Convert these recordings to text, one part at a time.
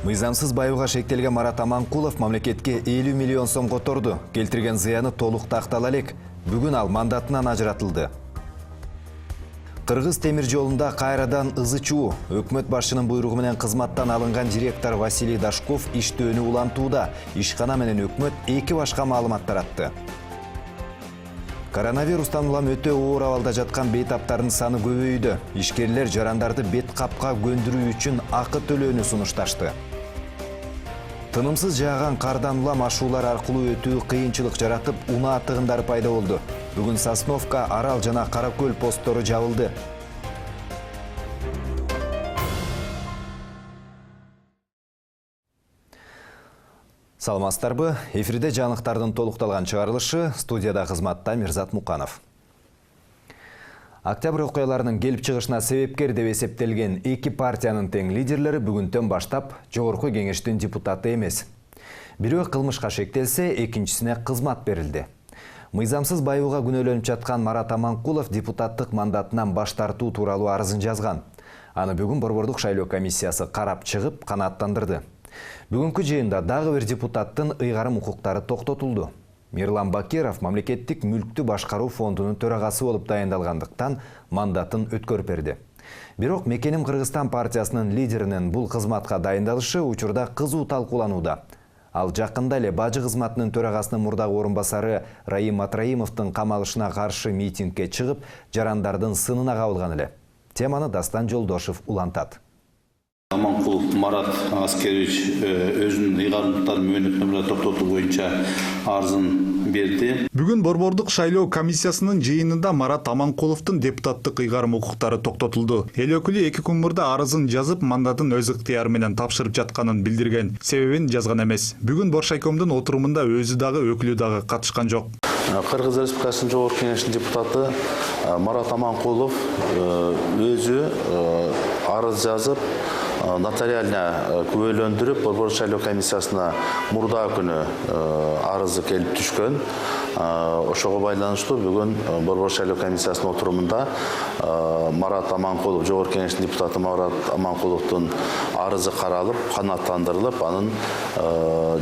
Мыйзамсыз байууга шектелген Марат Аманкулов мамлекетке 50 миллион сом которду. Келтирген зыяны толук тактала элек. Бүгүн ал мандатынан ажыратылды. Кыргыз темир жолунда кайрадан ызы чуу. Өкмөт башчынын буйругу менен кызматтан алынган директор Василий Дашков иштөөнү улантууда. Ишкана менен өкмөт эки башка маалымат таратты. Коронавирустан улам өтө оор абалда жаткан бейтаптардын саны көбөйдү. Ишкерлер жарандарды бет капка көндүрүү үчүн акы төлөөнү сунушташты. Тынымсыз жааган кардан улам ашуулар аркылуу өтүү кыйынчылык жаратып, унаа тыгындары пайда болду. Бүгүн Сосновка, Арал жана Каракөл посттору жабылды. Саламатсыздарбы? Эфирде жаңылыктардын толукталган чыгарылышы, студияда кызматта Мирзат Муканов. Октябрь окуяларынын келип чыгышына себепкер деп эсептелген эки партиянын тең лидерлери бүгүндөн баштап Жогорку кеңештин депутаты эмес. Бирөө кылмышка шектелсе, экинчисине кызмат берилди. Мыйзамсыз байууга күнөөлөнүп жаткан Марат Аманкулов депутаттык мандатынан баш тартуу тууралуу арызын жазган. Аны бүгүн Борбордук шайлоо комиссиясы карап чыгып, канааттандырды. Бүгүнкү жыйында дагы бир депутаттын ыйгарым укуктары токтотулду. Мирлан Бакиров мамлекеттик мүлктү башкаруу фондунун төрагасы болуп дайындалгандыктан мандатын өткөрүп берди. Бирок Мекеним Кыргызстан партиясынын лидеринин бул кызматка дайындалышы учурда кызуу талкууланууда. Ал жакында эле бажы кызматынын төрагасынын мурдагы орун басары Раим Матраимовдун камалышына каршы митингге чыгып, жарандардын сынына кабылган эле. Теманы Дастан Жолдошев улантат. Аманкулов Марат Аскерович өзүнүн ыйгарымдыктарын мөөнөтүнө токтотуу боюнча арызын берди. Бүгүн Борбордук шайлоо комиссиясынын жыйынында Марат Аманкуловдун депутаттык ыйгарым укуктары токтотулду. Эл өкүлү 2 күн мурда арызын жазып, мандатын өз ыктыяры менен тапшырып жатканын билдирген. Себебин жазган эмес. Бүгүн Боршайкомдун отурумунда өзү дагы өкүлү дагы катышкан жок. Кыргыз Республикасынын Жогорку кеңешинин депутаты Марат Аманкулов өзү арыз жазып, нотариально күбөлөндүрүп, Борбордук шайлоо комиссиясына мурда күнү арызы келип түшкөн. Ошого байланыштуу бүгүн Борбордук шайлоо комиссиясынын отурумунда Марат Аманкулов, Жогорку кеңештин депутаты Марат Аманкуловдун арызы каралып, канааттандырылып, анын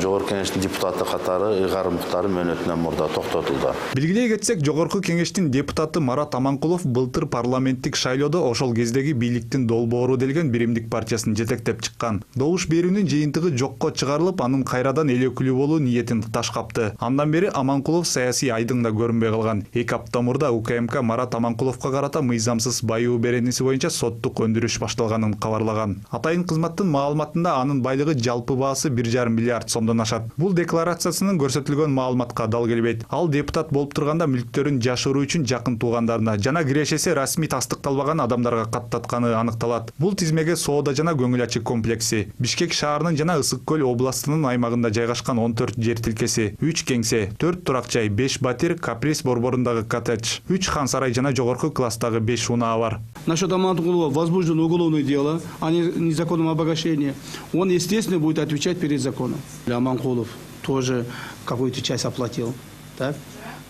Жогорку кеңештин депутаты катары ыйгарымдыктары мөөнөтүнөн мурда токтотулду. Билгилей кетсек, Жогорку кеңештин депутаты Марат Аманкулов былтыр парламенттик шайлоодо ошол кездеги бийликтин долбоору делген Биримдик партиясын жетектеп чыккан. Добуш берүүнүн жыйынтыгы жокко чыгарылып, анын кайрадан эл өкүлү болуу ниетин ташкапты. Андан бери Аманкулов саясий айдыңда көрүнбөй калган. 2 апта мурда УКМК Марат Аманкуловго карата мыйзамсыз байуу берениси боюнча соттук өндүрүш башталганын кабарлаган. Атайын кызматтын маалыматында анын байлыгы жалпы баасы 1,5 миллиард сомдон ашат. Бул декларациясынын көрсөтүлгөн маалыматка дал келбейт. Ал депутат болуп турганда мүлктөрүн жашыруу үчүн жакын туугандарына жана кирешеси расмий тастыкталбаган адамдарга каттатканы аныкталат. Бул тизмеге Соода жана Көңүл ачык комплекси, Бишкек шаарынын жана Ысык көл областынын аймагында жайгашкан 14 жер тилкеси, 3 кеңсе, 4 турак жай, 5 батир, Каприз борборундагы коттедж, 3 хан сарай жана жогорку класстагы 5 унаа бар. Насчет Аманкулова возбуждено уголовное дело о незаконном обогащении. Он, естественно, будет отвечать перед законом. Аманкулов тоже какую-то часть оплатил. Так?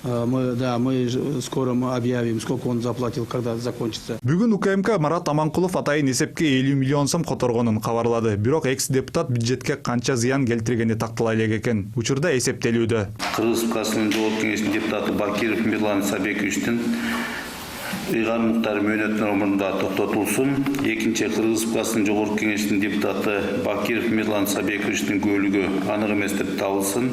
Мы скоро объявим, сколько он заплатил, когда закончится. Бүгүн УКМК Марат Аманкулов атайын эсепке 50 миллион сом которгонун кабарлады. Бирок экс-депутат бюджетке канча зыян келтиргени тактала элек экен. Учурда эсептелүүдө. Кыргыз Республикасынын Жогорку кеңештин депутаты Бакиров Мирлан Сабековичтин ыйгарымдыктары мөөнөтүнөн мурда токтотулсун. Экинчи Кыргыз Республикасынын Жогорку кеңештин депутаты Бакиров Мирлан Сабековичтин көлүгү анык эмес деп табылсын.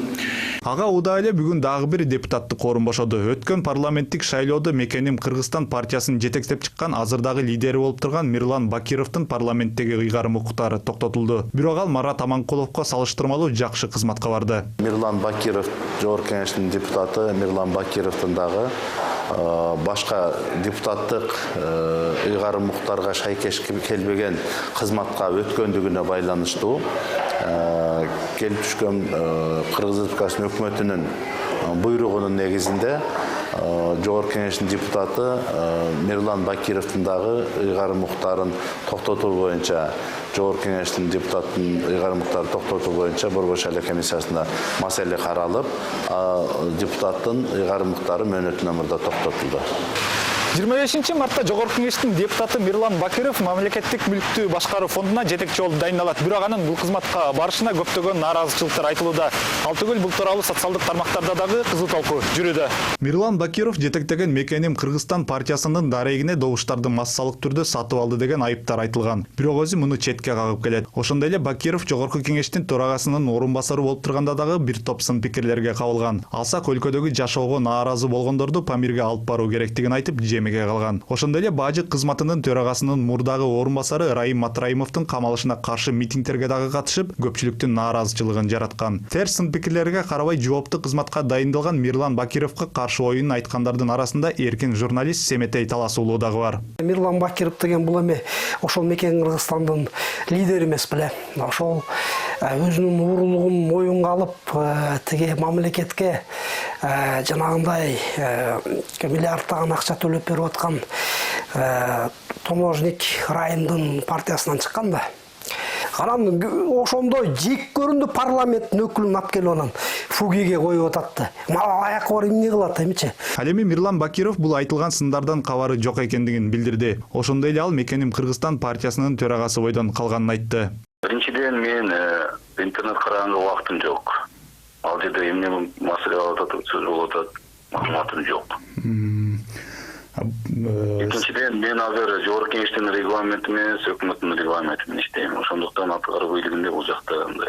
Ага уда эле бүгүн дагы бир депутаттык орун бошоду. Өткөн парламенттик шайлоодо Мекеним Кыргызстан партиясын жетектеп чыккан, азырдагы лидери болуп турган Мирлан Бакировдун парламенттеги ыйгарым укуктары токтотулду. Бирок ал Марат Аманкуловго салыштырмалуу жакшы кызматка барды. Мирлан Бакиров, Жогорку кеңештин депутаты Мирлан Бакировдун дагы башка депутаттык ыйгарым укуктарга шайкеш келбеген кызматка өткөндүгүнө байланыштуу келип түшкөн Кыргыз Республикасынын өкмөтүнүн буйругунун негизинде Жогорку кеңештин депутаты Мирлан Бакировдун дагы ыйгарым укуктарын токтотуу боюнча Жогорку кеңештин депутаттын ыйгарым укуктарын токтотуу боюнча Борбордук шайлоо комиссиясында маселе каралып, депутаттын ыйгарым укуктары мөөнөтүнөн мурда токтотулду. 25 мартта Жогорку Кеңештин депутаты Мирлан Бакиров мамлекеттик мүлктү башкаруу фондуна жетекчи болуп дайындалат. Бирок анын бул кызматка барышына көптөгөн нааразычылыктар айтылууда. Ал түгүл бул тууралуу социалдык тармактарда дагы кызуу талкуу жүрүүдө. Мирлан Бакиров жетектеген мекеним Кыргызстан партиясынын дарегине добуштарды массалык түрдө сатып алды деген айыптар айтылган. Бирок өзү муну четке кагып келет. Ошондой эле Бакиров Жогорку Кеңештин төрагасынын орун басары болуп турганда дагы бир топ сын пикирлерге кабылган. Алсак өлкөдөгү жашоого нааразы болгондорду Памирге алып баруу керектигин айтып жемеге калган. Ошондой эле Бажы кызматынын төрагасынын мурдагы орун басары Раим Матраимовдун камалышына каршы митингтерге дагы катышып, көпчүлүктүн нааразычылыгын жараткан. Терс сын пикирлерге карабай жоопту кызматка дайындалган Мирлан Бакировго каршы оюн айткандардын арасында эркин журналист Семетей Таласуулу дагы бар. Мирлан Бакиров деген бул эми ошол мекен Кыргызстандын лидери эмес беле. Ошол өзүнүн уурулугун моюнга алып, тиги мамлекетке жанагындай миллиардтаган акча төлөп берип аткан Томожник Райымдын партиясынан чыккан да. Анан ошондой жек көрүндү парламенттин өкүлүн алып келип анан фугиге коюп ататты. Аякка барып эмне кылат эмичи? Ал эми Мирлан Бакиров бул айтылган сындардан кабары жок экендигин билдирди. Ошондой эле ал мекеним Кыргызстан партиясынын төрагасы бойдон калганын айтты. Биринчиден мен интернет караганга убактым жок. Ал жерде эмне маселе атат, сөз болуп атат, маалыматым жок. Экинчиден мен азыр Жогорку Кеңештин регламенти менен, өкмөттүн регламенти менен иштейм. Ошондуктан аткаруу бийлигинде бул жакта андай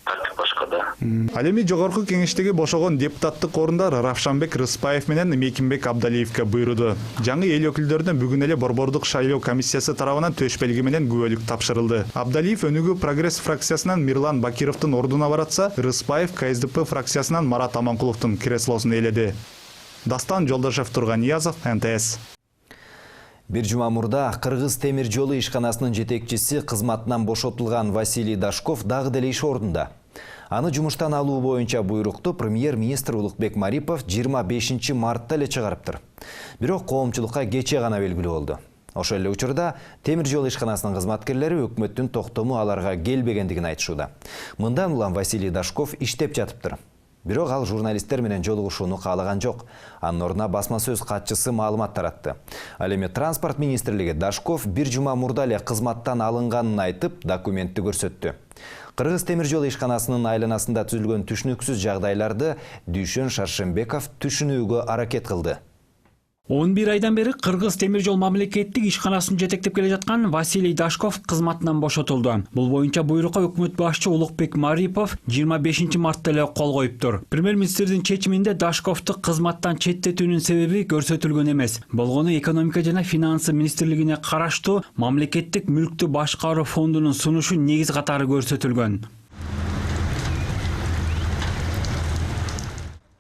тартип башка да. Ал эми Жогорку Кеңештеги бошогон депутаттык орундар Равшанбек Рыспаев менен Мекимбек Абдалиевке буйруду. Жаңы эл өкүлдөрүнө бүгүн эле Борбордук шайлоо комиссиясы тарабынан төш белги менен күбөлүк тапшырылды. Абдалиев Өнүгүү Прогресс фракциясынан Мирлан Бакировдун ордуна баратса, Рыспаев КСДП фракциясынан Марат Аманкуловдун креслосун ээледи. Дастан Жолдошев, Турганиязов, НТС. Бир жума мурда Кыргыз темир жолу ишканасынын жетекчиси кызматынан бошотулган Василий Дашков дагы деле иш ордунда. Аны жумуштан алуу боюнча буйрукту премьер-министр Улукбек Марипов 25 мартта эле чыгарыптыр. Бирок коомчулукка кече гана белгилүү болду. Ошол эле учурда темир жол ишканасынын кызматкерлери өкмөттүн токтому аларга келбегендигин айтышууда. Мындан улам Василий Дашков иштеп жатыптыр. Бирок ал журналисттер менен жолугушууну каалаган жок. Анын ордуна басма сөз катчысы маалымат таратты. Ал эми транспорт министрлиги Дашков бир жума мурда эле кызматтан алынганын айтып, документти көрсөттү. Кыргыз темир жол ишканасынын айланасында түзүлгөн түшүнүксүз жагдайларды Дүйшөн Шаршембеков түшүнүүгө аракет кылды. 11 айдан бери Кыргыз темир жол мамлекеттик ишканасын жетектеп келе жаткан Василий Дашков кызматынан бошотулду. Бул боюнча буйрукка өкмөт башчы Улукбек Марипов 25 мартта эле кол коюптур. Премьер-министрдин чечиминде Дашковду кызматтан четтетүүнүн себеби көрсөтүлгөн эмес. Болгону экономика жана финансы министрлигине караштуу мамлекеттик мүлктү башкаруу фондунун сунушу негиз катары көрсөтүлгөн.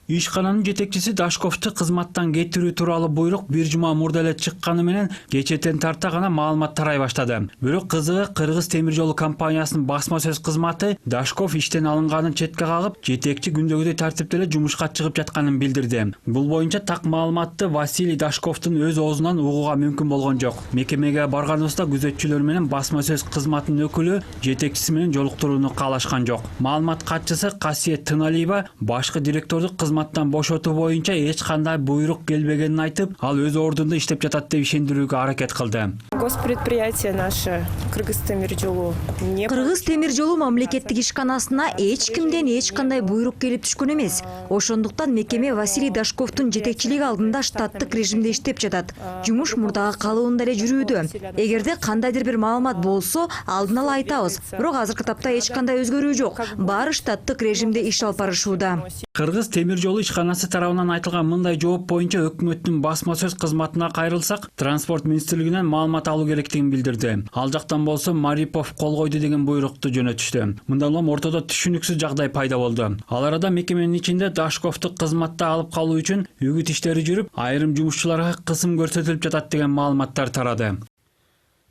Ишкананын жетекчиси Дашковду кызматтан кетирүү тууралуу буйрук бир жума мурда эле чыкканы менен кечетен тарта гана маалымат тарай баштады. Бирок кызыгы Кыргыз темир жолу компаниясынын басма сөз кызматы Дашков иштен алынганын четке кагып, жетекчи күндөгүдөй тартипте эле жумушка чыгып жатканын билдирди. Бул боюнча так маалыматты Василий Дашковдун өз оозунан угууга мүмкүн болгон жок. Мекемеге барганыбызда күзөтчүлөр менен басма сөз кызматынын өкүлү жетекчиси менен жолуктурууну каалашкан жок. Маалымат катчысы Касиет Тыналиева башкы директорду кызматтан бошотуу боюнча эч кандай буйрук келбегенин айтып, ал өз ордунда иштеп жатат деп ишендирүүгө аракет кылды. Госпредприятие наше Кыргыз темир жолу не Кыргыз темир жолу мамлекеттик ишканасына эч кимден эч кандай буйрук келип түшкөн эмес. Ошондуктан мекеме Василий Дашковдун жетекчилиги алдында штаттык режимде иштеп жатат. Жумуш мурдагы калыбында эле жүрүүдө. Эгерде кандайдыр бир маалымат болсо, алдын ала айтабыз. Бирок азыркы тапта эч кандай өзгөрүү жок. Баары штаттык режимде иш алып барышууда. Кыргыз темир жолу ишканасы тарабынан айтылган мындай жооп боюнча өкмөттүн басма сөз кызматына кайрылсак, транспорт министрлигинен маалымат алуу керектигин билдирди. Ал жактан болсо Марипов кол койду деген буйрукту жөнөтүштү. Мындан улам ортодо түшүнүксүз жагдай пайда болду. Ал арада мекеменин ичинде Дашковду кызматта алып калуу үчүн үгүт иштери жүрүп, айрым жумушчуларга кысым көрсөтүлүп жатат деген маалыматтар тарады.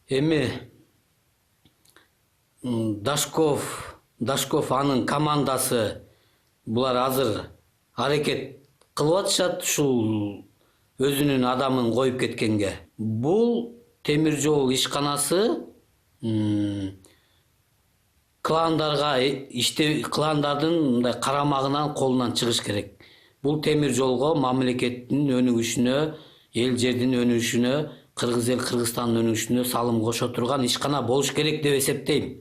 Эми Дашков анын командасы булар азыр аракет кылып атышат ушул өзүнүн адамын коюп кеткенге. Бул темир жол ишканасы кландардын мындай карамагынан колунан чыгыш керек. Бул темир жолго мамлекеттин өнүгүшүнө, эл жердин өнүгүшүнө, кыргыз эл Кыргызстандын өнүгүшүнө салым кошо турган ишкана болуш керек деп эсептейм.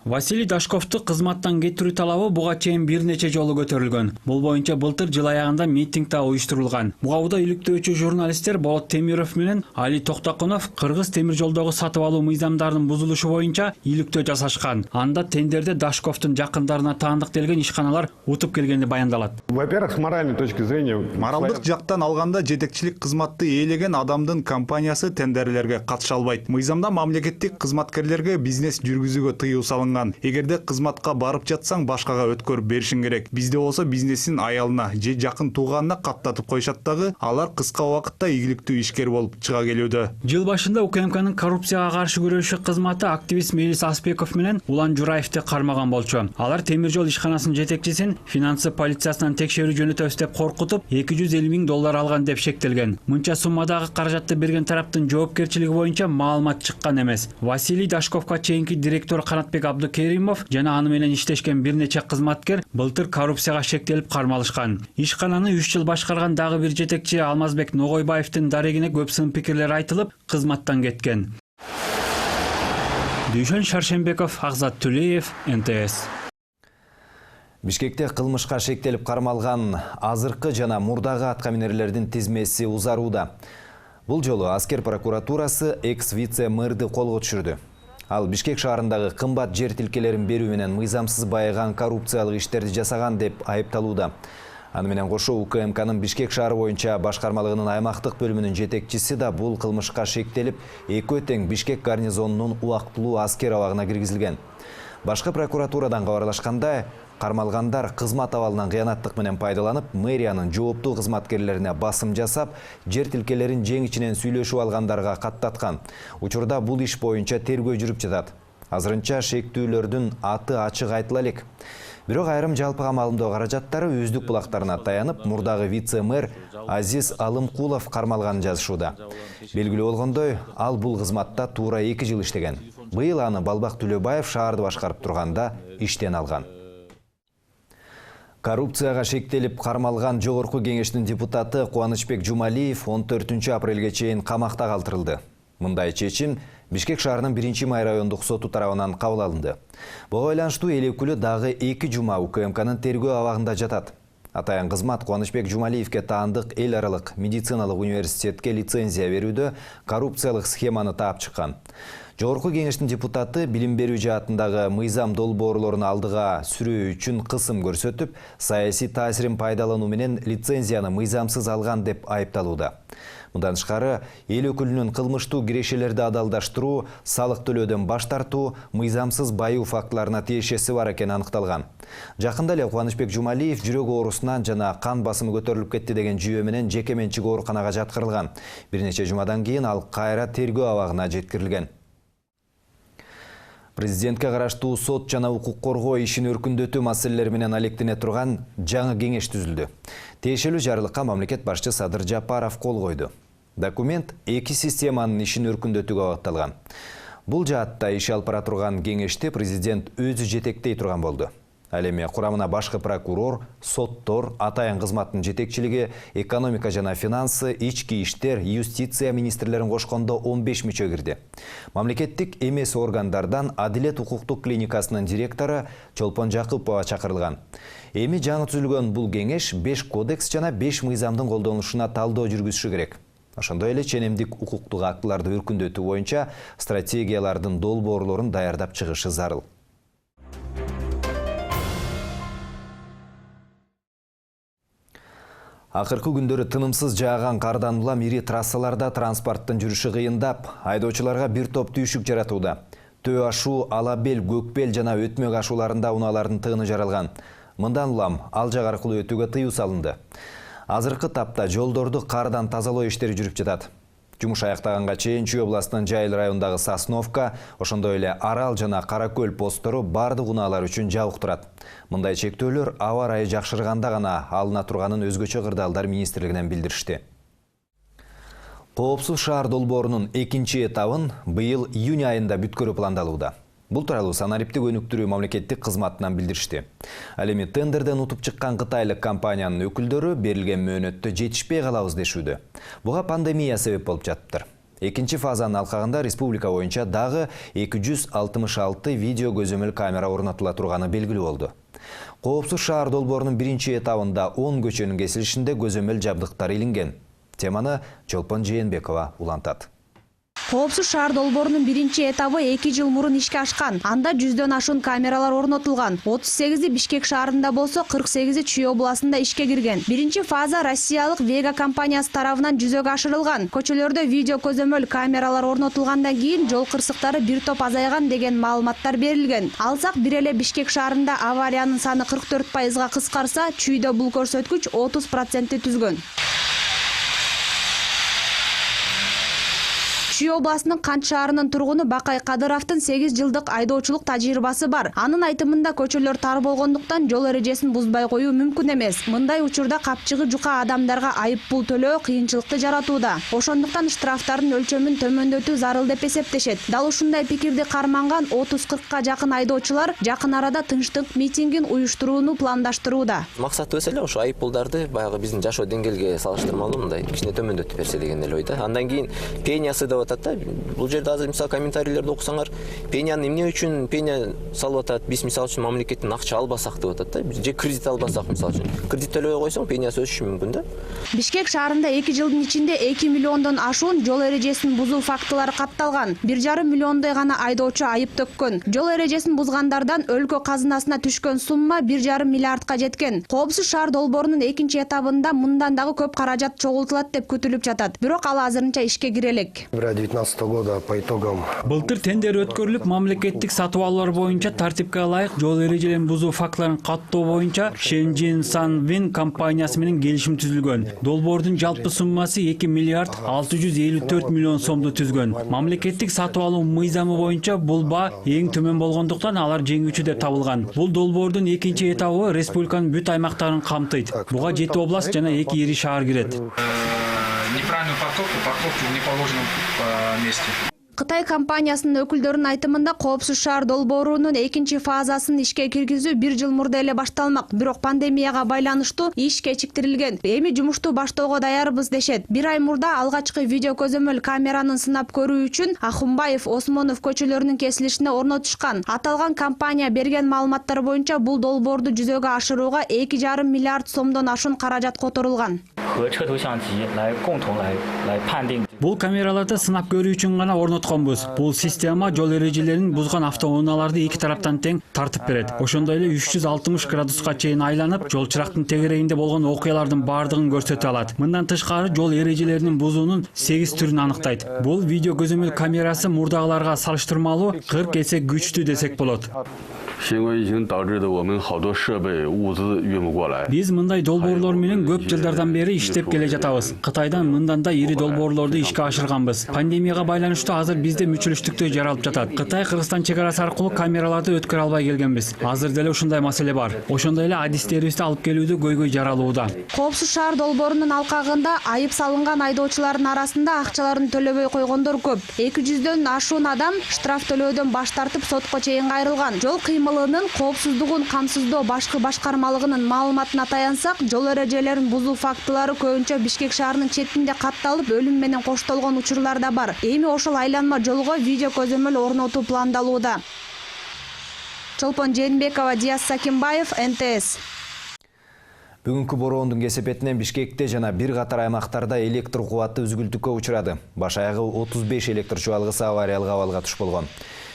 Василий Дашковду кызматтан кетирүү талабы буга чейин бир нече жолу көтөрүлгөн. Бул боюнча былтыр жыл аягында митинг да уюштурулган. Буга убада иликтөөчү журналисттер Болот Темиров менен Али Токтокунов Кыргыз темир жолдогу сатып алуу мыйзамдарынын бузулушу боюнча иликтөө жасашкан. Анда тендерде Дашковдун жакындарына таандык делген ишканалар утуп келгени баяндалат. Во-первых, с моральной точки зрения, Моралдык жактан алганда жетекчилик кызматты ээлеген адамдын компаниясы тендерлерге катыша албайт. Мыйзамда мамлекеттик кызматкерлерге бизнес жүргүзүүгө тыюу салынган. Эгерде кызматка барып жатсаң, башкага өткөрүп беришиң керек. Бизде болсо бизнесин аялына же жакын тууганына каттатып коюшат дагы, алар кыска убакытта ийгиликтүү ишкер болуп чыга келүүдө. Жыл башында УКМКнын коррупцияга каршы күрөшүү кызматы активист Мелис Аспеков менен Улан Жураевди кармаган болчу. Алар темир жол ишканасынын жетекчисин финансы полициясынан текшерүү жөнөтөбүз деп коркутуп, $250 000 алган деп шектелген. Мынча суммадагы каражатты берген тараптын жоопкерчилиги боюнча маалымат чыккан эмес. Василий Дашковго чейинки директор Канатбек Абдукеримов жана аны менен иштешкен бир нече кызматкер былтыр коррупцияга шектелип кармалышкан. Ишкананы 3 жыл башкарган дагы бир жетекчи Алмазбек Ногойбаевдин дарегине көп сын пикирлер айтылып, кызматтан кеткен. Дүйшөн Шаршембеков, Агзат Түлеев, НТС. Бишкекте кылмышка шектелип кармалган азыркы жана мурдагы аткаминерлердин тизмеси узарууда. Бул жолу аскер прокуратурасы экс-вице-мэрди колго түшүрдү. Ал Бишкек шаарындагы кымбат жер тилкелерин берүү менен мыйзамсыз байыган коррупциялык иштерди жасаган деп айыпталууда. Аны менен кошо УКМКнын Бишкек шаары боюнча башкармалыгынын аймактык бөлүмүнүн жетекчиси да бул кылмышка шектелип, экөө тең Бишкек гарнизонунун убактылуу аскер абагына киргизилген. Башкы прокуратурадан кабарлашкандай, кармалгандар кызмат абалынан кыянаттык менен пайдаланып, мэриянын жооптуу кызматкерлерине басым жасап, жер тилкелерин жең ичинен сүйлөшүп алгандарга каттаткан. Учурда бул иш боюнча тергөө жүрүп жатат. Азырынча шектүүлөрдүн аты ачык айтыла элек. Бирок айрым жалпыга маалымдоо каражаттары өздүк булактарына таянып, мурдагы вице-мэр Азиз Алымкулов кармалганын жазышууда. Белгилүү болгондой, ал бул кызматта туура 2 жыл иштеген. Быйыл аны Балбак Түлөбаев шаарды башкарып турганда иштен алган. Коррупцияга шектелип кармалган Жогорку кеңештин депутаты Кубанычбек Жумалиев 14 апрелге чейин камакта калтырылды. Мындай чечим Бишкек шаарынын 1-май райондук соту тарабынан кабыл алынды. Буга байланыштуу эл өкүлү дагы 2 жума УКМКнын тергөө абагында жатат. Атайын кызмат Кубанычбек Жумалиевке таандык эл аралык медициналык университетке лицензия берүүдө коррупциялык схеманы таап чыккан. Жогорку кеңештин депутаты билим берүү жаатындагы мыйзам долбоорлорун алдыга сүрүү үчүн кысым көрсөтүп, саясий таасирин пайдалануу менен лицензияны мыйзамсыз алган деп айыпталууда. Мындан тышкары, эл өкүлүнүн кылмыштуу кирешелерди адалдаштыруу, салык төлөөдөн баш тартуу, мыйзамсыз байуу фактыларына тиешеси бар экени аныкталган. Жакында эле Кубанычбек Жумалиев жүрөк оорусунан жана кан басымы көтөрүлүп кетти деген жүйө менен жеке менчик ооруканага жаткырылган. Бир нече жумадан кийин ал кайра тергөө абагына жеткирилген. Президентке караштуу сот жана укук коргоо ишин өркүндөтүү маселелери менен алектене турган жаңы кеңеш түзүлдү. Тиешелүү жарлыкка мамлекет башчы Садыр Жапаров кол койду. Документ 2 системанын ишин өркүндөтүүгө багытталган. Бул жаатта иш алып бара турган кеңешти президент өзү жетектей турган болду. Ал эми курамына башкы прокурор, соттор, атайын кызматтын жетекчилиги, экономика жана финансы, ички иштер, юстиция министрлерин кошкондо 15 мүчө кирди. Мамлекеттик эмес органдардан Адилет укуктук клиникасынын директору Чолпон Жакыпова чакырылган. Эми жаңы түзүлгөн бул кеңеш 5 кодекс жана 5 мыйзамдын колдонулушуна талдоо жүргүзүшү керек. Ошондой эле ченемдик укуктук актыларды өркүндөтүү боюнча стратегиялардын долбоорлорун даярдап чыгышы зарыл. Акыркы күндөрү тынымсыз жааган кардан улам ири трассаларда транспорттун жүрүшү кыйындап, айдоочуларга бир топ түйшүк жаратууда. Төө ашуу, Алабел, Көкбел жана Өтмөк ашууларында унаалардын тыгыны жаралган. Мындан улам ал жак аркылуу өтүүгө тыюу салынды. Азыркы тапта жолдорду кардан тазалоо иштери жүрүп жатат. Жумуш аяктаганга чейин Чүй областынын Жайыл районундагы Сосновка, ошондой эле Арал жана Каракөл посттору бардык унаалар үчүн жабык турат. Мындай чектөөлөр аба ырайы жакшырганда гана алына турганын өзгөчө кырдаалдар министрлигинен билдиришти. Коопсуз шаар долбоорунун экинчи этабын быйыл июнь айында бүткөрүү пландалууда. Бул тууралуу санариптик өнүктүрүү мамлекеттик кызматынан билдиришти. Ал эми тендерден утуп чыккан кытайлык компаниянын өкүлдөрү берилген мөөнөттө жетишпей калабыз дешүүдө. Буга пандемия себеп болуп жатыптыр. Экинчи фазанын алкагында республика боюнча дагы 266 видео көзөмөл камера орнотула турганы белгилүү болду. Коопсуз шаар долбоорунун биринчи этабында 10 көчөнүн кесилишинде көзөмөл жабдыктар илинген. Теманы Чолпон Жээнбекова улантат. Коопсуз шаар долбоорунун биринчи этабы 2 жыл мурун ишке ашкан. Анда 100дөн ашуун камералар орнотулган. 38и Бишкек шаарында болсо 48и Чүй областында ишке кирген. Биринчи фаза россиялык Вега компаниясы тарабынан жүзөгө ашырылган. Көчөлөрдө видео көзөмөл камералар орнотулгандан кийин жол кырсыктары бир топ азайган деген маалыматтар берилген. Алсак бир эле Бишкек шаарында авариянын саны 44%га кыскарса, Чүйдө бул көрсөткүч 30% түзгөн. Чүй областынын Кант шаарынын тургуну Бакай Кадыровдун 8 жылдык айдоочулук тажрыйбасы бар. Анын айтымында көчөлөр тар болгондуктан жол эрежесин бузбай коюу мүмкүн эмес. Мындай учурда капчыгы жука адамдарга айып пул төлөө кыйынчылыкты жаратууда. Ошондуктан штрафтардын өлчөмүн төмөндөтүү зарыл деп эсептешет. Дал ушундай пикирди карманган 30-40ка жакын айдоочулар жакын арада тынчтык митингин уюштурууну пландаштырууда. Максатыбыз эле ошо айып пулдарды баягы биздин жашоо деңгээлге салыштырмалуу мындай кичине төмөндөтүп берсе деген эле ойда. Андан кийин пениясы деп атат да. Бул жерде азыр мисалы комментарийлерди окусаңар, пенияны эмне үчүн пения салып атат? Биз мисалы үчүн мамлекеттен акча албасак деп атат да. Же кредит албасак мисалы үчүн. Кредит төлөбөй койсоң пениясы өсүшү мүмкүн да. Бишкек шаарында 2 жылдын ичинде 2 миллиондон ашуун жол эрежесин бузуу фактылары катталган. 1,5 миллиондой гана айдоочу айып төккөн. Жол эрежесин бузгандардан өлкө казынасына түшкөн сумма 1,5 миллиардка жеткен. Коопсуз шаар долбоорунун экинчи этабында мындан дагы көп каражат чогултулат деп күтүлүп жатат. Бирок ал азырынча ишке кире элек. 2019 года по итогам Былтыр тендер өткөрүлүп, мамлекеттик сатып алуулар боюнча тартипке ылайык жол эрежелерин бузуу фактыларын каттоо боюнча Шэньчжэн Санвин компаниясы менен келишим түзүлгөн. Долбоордун жалпы суммасы 2 миллиард 654 миллион сомду түзгөн. Мамлекеттик сатып алуу мыйзамы боюнча бул баа эң төмөн болгондуктан алар жеңүүчү деп табылган. Бул долбоордун экинчи этабы республиканын бүт аймактарын камтыйт. Буга 7 область жана 2 ири шаар кирет. Неправильную парковку в неположенном месте. Кытай компаниясынын өкүлдөрүнүн айтымында коопсуз шаар долбоорунун экинчи фазасын ишке киргизүү 1 жыл мурда эле башталмак. Бирок пандемияга байланыштуу иш кечиктирилген. Эми жумушту баштоого даярбыз дешет. 1 ай мурда алгачкы видео көзөмөл камеранын сынап көрүү үчүн Ахунбаев, Осмонов көчөлөрүнүн кесилишине орнотушкан. Аталган компания берген маалыматтар боюнча бул долбоорду жүзөгө ашырууга 2,5 миллиард сомдон ашуун каражат которулган. Бул камераларды сынап көрүү үчүн гана орнотконбуз. Бул система жол эрежелерин бузган автоунааларды эки тараптан тең тартып берет. Ошондой эле 360 градуска чейин айланып, жол чырактын тегерегинде болгон окуялардын бардыгын көрсөтө алат. Мындан тышкары жол эрежелеринин бузуунун 8 түрүн аныктайт. Бул видео көзөмөл камерасы мурдагыларга салыштырмалуу 40 эсе күчтүү десек болот. Биз мындай долбоорлор менен көп жылдардан бери иштеп келе жатабыз. Кытайдан мындан да ири долбоорлорду ишке ашырганбыз. Пандемияга байланыштуу азыр бизде мүчүлүштүктөр жаралып жатат. Кытай Кыргызстан чегарасы аркылуу камераларды өткөрө албай келгенбиз. Азыр деле ушундай маселе бар. Ошондой эле адистерибизди алып келүүдө көйгөй жаралууда. Коопсуз шаар долбоорунун алкагында айып салынган айдоочулардын арасында акчаларын төлөбөй койгондор көп. 200дөн ашуун адам штраф төлөөдөн баш тартып сотко чейин кайрылган. Жол кыймылынын коопсуздугун камсыздоо башкы башкармалыгынын маалыматына таянсак, жол эрежелерин бузуу фактылары көбүнчө Бишкек шаарынын четинде катталып, өлүм менен коштолгон учурлар да бар. Эми ошол айланма жолго видео көзөмөл орнотуу пландалууда. Чолпон Жээнбекова, Диас Сакимбаев, НТС. Бүгүнкү бороондун кесепетинен Бишкекте жана бир катар аймактарда электр кубаты үзгүлтүккө учурады. Баш аягы 35 электр чубалгысы авариялык абалга туш болгон.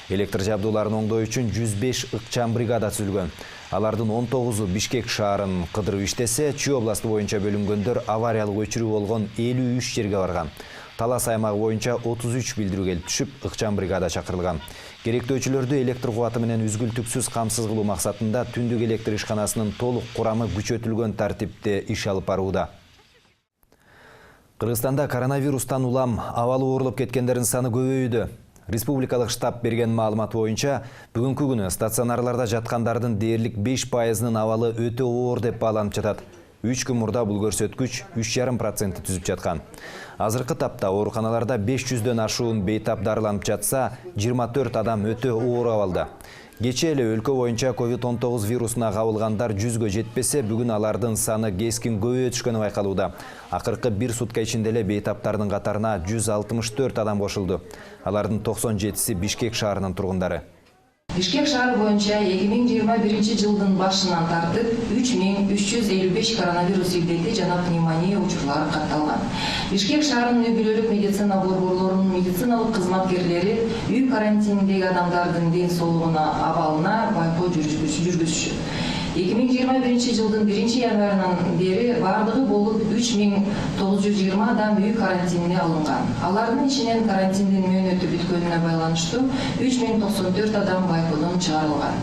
Электр жабдууларын оңдоо үчүн 105 ыкчам бригада түзүлгөн. Алардын 19-у Бишкек шаарын кыдырып иштесе, Чүй областы боюнча бөлүнгөндөр авариялык өчүрүү болгон 53 жерге барган. Талас аймагы боюнча 33 билдирүү келип түшүп, ыкчам бригада чакырылган. Керектөөчүлөрдү электр кубаты менен үзгүлтүксүз камсыз кылуу максатында түндүк электр ишканасынын толук курамы күчөтүлгөн тартипте иш алып барууда. Кыргызстанда коронавирустан улам абалы оорулуп кеткендердин саны көбөйүүдө. Республикалык штаб берген маалымат боюнча, бүгүнкү күнү стационарларда жаткандардын дээрлик 5%-нын абалы өтө оор деп бааланып жатат. 3 күн мурда бул көрсөткүч 3,5% түзүп жаткан. Азыркы тапта ооруканаларда 500дөн ашуун бейтап дарыланып жатса, 24 адам өтө оор абалда. Кече эле өлкө боюнча COVID-19 вирусуна кабылгандар 100гө жетпесе, бүгүн алардын саны кескин көбөйө түшкөнү байкалууда. Акыркы 1 сутка ичинде эле бейтаптардын катарына 164 адам кошулду. Алардын 97си Бишкек шаарынын тургундары. Бишкек шаары боюнча 2021 жылдын башынан тартып 3355 коронавирус илдети жана пневмония учурлары катталган. Бишкек шаарынын үй бүлөлүк медицина борборлорунун медициналык кызматкерлери үй карантининдеги адамдардын ден соолугуна абалына байкоо жүргүзүшү. 2021 жылдын 1 январынан бери бардыгы болуп 3920 адам үй карантинине алынган. Алардын ичинен карантиндин мөөнөтү бүткөнүнө байланыштуу 3094 адам байкоодон чыгарылган.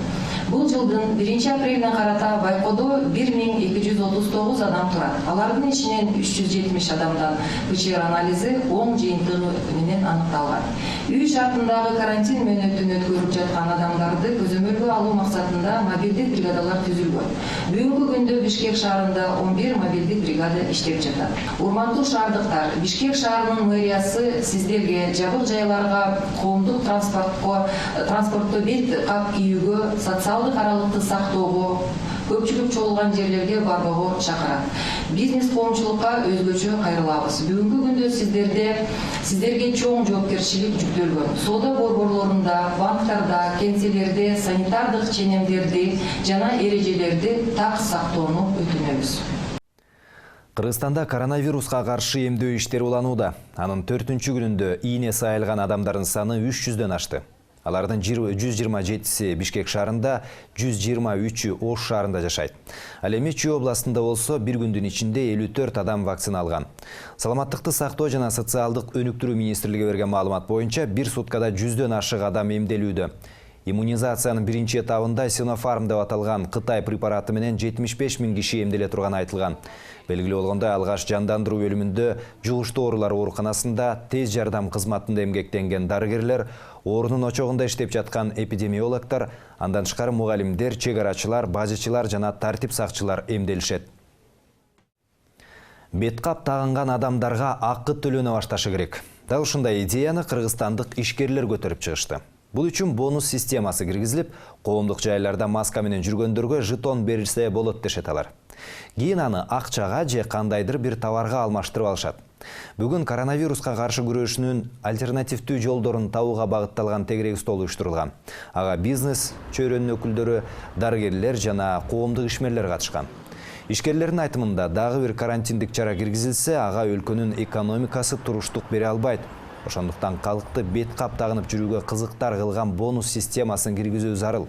Бул жылдын 1 апрелине карата байкоодо 1239 адам турат. Алардын ичинен 370 адамдан ПЧР анализи оң жыйынтыгы менен аныкталган. Үй шартындагы карантин мөөнөтүн өткөрүп жаткан адамдарды көзөмөлгө алуу максатында мобилдик бригадалар түзүлгөн. Бүгүнкү күндө Бишкек шаарында 11 мобилдик бригада иштеп жатат. Урматтуу шаардыктар, Бишкек шаарынын мэриясы сиздерге жабык жайларга, коомдук транспортто бет кап кийүүгө, социалдык аралыкты сактоого, көпчүлүк чогулган жерлерге барбоого чакырат. Бизнес коомчулукка өзгөчө кайрылабыз. Бүгүнкү күндө сиздерге чоң жоопкерчилик жүктөлгөн. Соода борборлорунда, банктарда, кеңселерде санитардык ченемдерди жана эрежелерди так сактоону өтүнөбүз. Кыргызстанда коронавируска каршы эмдөө иштери уланууда. Анын 4-күнүндө ийне сайылган адамдардын саны 300дөн ашты. Алардын 127си Бишкек шаарында, 123-ü Ош шаарында жашайт. Ал эми Чүй областында болсо, бир күндүн ичинде 54 адам вакцина алган. Саламаттыкты сактоо жана социалдык өнүктүрүү министрлиги берген маалымат боюнча, бир суткада 100дөн ашык адам эмделүүдө. Иммунизациянын биринчи этабында Sinopharm деп аталган Кытай препараты менен 75 000 киши эмделе турганы айтылган. Белгилүү болгондой, алгаш жандандыруу бөлүмүндө жугуштуу оорулар ооруканасында тез жардам кызматында эмгектенген дарыгерлер, оорунун очогунда иштеп жаткан эпидемиологдор, андан тышкары мугалимдер, чек арачылар, бажычылар жана тартип сакчылар эмделишет. Беткап тагынган адамдарга акы төлөнө башташы керек. Дал ушундай идеяны кыргызстандык ишкерлер көтөрүп чыгышты. Бул үчүн бонус системасы киргизилип, коомдук жайларда маска менен жүргөндөргө жетон берилсе болот дешет алар. Кийин аны акчага же кандайдыр бир товарга алмаштырып алышат. Бүгүн коронавируска каршы күрөшүүнүн альтернативдүү жолдорун табууга багытталган тегерек стол уюштурулган. Ага бизнес чөйрөнүн өкүлдөрү, дарыгерлер жана коомдук ишмерлер катышкан. Ишкерлердин айтымында дагы бир карантиндик чара киргизилсе, ага өлкөнүн экономикасы туруштук бере албайт. Ошондуктан калкты бет кап тагынып жүрүүгө кызыктар кылган бонус системасын киргизүү зарыл.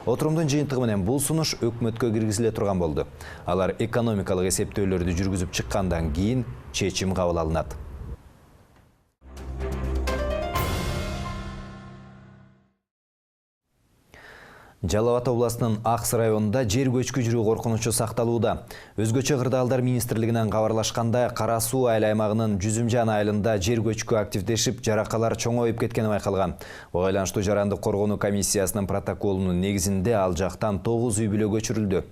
Отурумдун жыйынтыгы менен бул сунуш өкмөткө киргизиле турган болду. Алар экономикалык эсептөөлөрдү жүргүзүп чыккандан кийин чечим кабыл алынат. Жалал Абад областынын Акс районунда жер көчкү жүрүү коркунучу сакталууда. Өзгөчө кырдаалдар министрлигинен кабарлашкандай, Кара суу айыл аймагынын Жүзүмжан айылында жер көчкү активдешип, жаракалар чоңоюп кеткени байкалган. Буга байланыштуу жарандык коргонуу комиссиясынын протоколунун негизинде ал жактан 9 үй бүлө көчүрүлдү.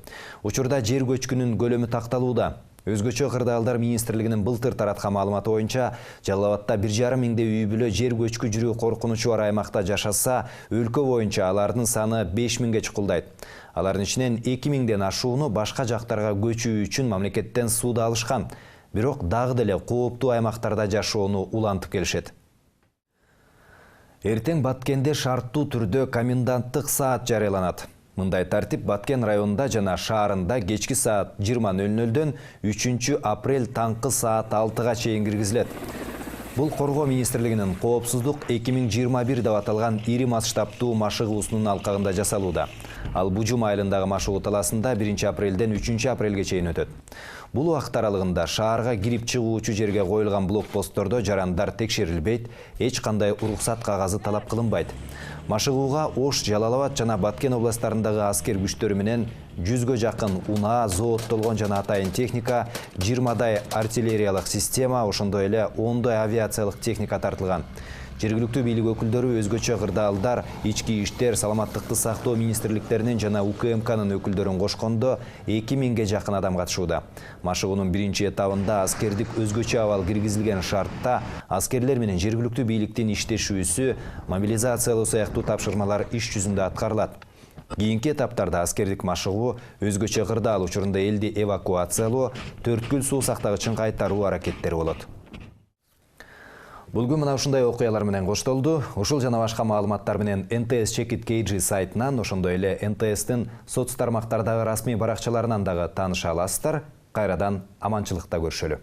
Учурда жер көчкүнүн көлөмү такталууда. Өзгөчө кырдаалдар министрлигинин былтыр тараткан маалыматы боюнча, Жалал Абадта 1,5 миңдей үй бүлө жер көчкү жүрүү коркунучу бар аймакта жашаса, өлкө боюнча алардын саны 5 миңге чукулдайт. Алардын ичинен 2 миңден ашууну башка жактарга көчүү үчүн мамлекеттен сууда алышкан. Бирок дагы деле кооптуу аймактарда жашоону улантып келишет. Эртең Баткенде шарттуу түрдө коменданттык саат жарыяланат. Мындай тартип Баткен районунда жана шаарында кечки саат 20:00дөн 3 апрель таңкы саат 6га чейин киргизилет. Бул Коргоо министрлигинин коопсуздук 2021 деп аталган ири масштабтуу машыгуусунун алкагында жасалууда. Ал Бужум айылындагы машыгуу таласында 1 апрелден 3 апрелге чейин өтөт. Бул убакыт аралыгында шаарга кирип чыгуучу жерге коюлган блокпосттордо жарандар текшерилбейт, эч кандай уруксат кагазы талап кылынбайт. Машыгууга Ош, Жалал Абад жана Баткен областарындагы аскер күчтөрү менен 100гө жакын унаа, зооттолгон жана атайын техника, 20дай артиллериялык система, ошондой эле 10дай авиациялык техника тартылган. Жергиликтүү бийлик өкүлдөрү өзгөчө кырдаалдар ички иштер, саламаттыкты сактоо министрликтеринин жана УКМКнын өкүлдөрүн кошкондо 2000ге жакын адам катышууда. Машыгуунун биринчи этабында аскердик өзгөчө абал киргизилген шартта аскерлер менен жергиликтүү бийликтин иштешүүсү, мобилизациялоо сыяктуу тапшырмалар иш жүзүндө аткарылат. Кийинки этаптарда аскердик машыгуу, өзгөчө кырдаал учурунда элди эвакуациялоо, төрткүл суу сактагычын кайтаруу аракеттери болот. Бүгүн мына ушундай окуялар менен коштолду. Ушул жана башка маалыматтар менен НТС Чекит KG сайтынан, ошондой эле НТСтин соц тармактардагы расмий баракчаларынан дагы тааныша аласыздар. Кайрадан аманчылыкта көрүшөлү.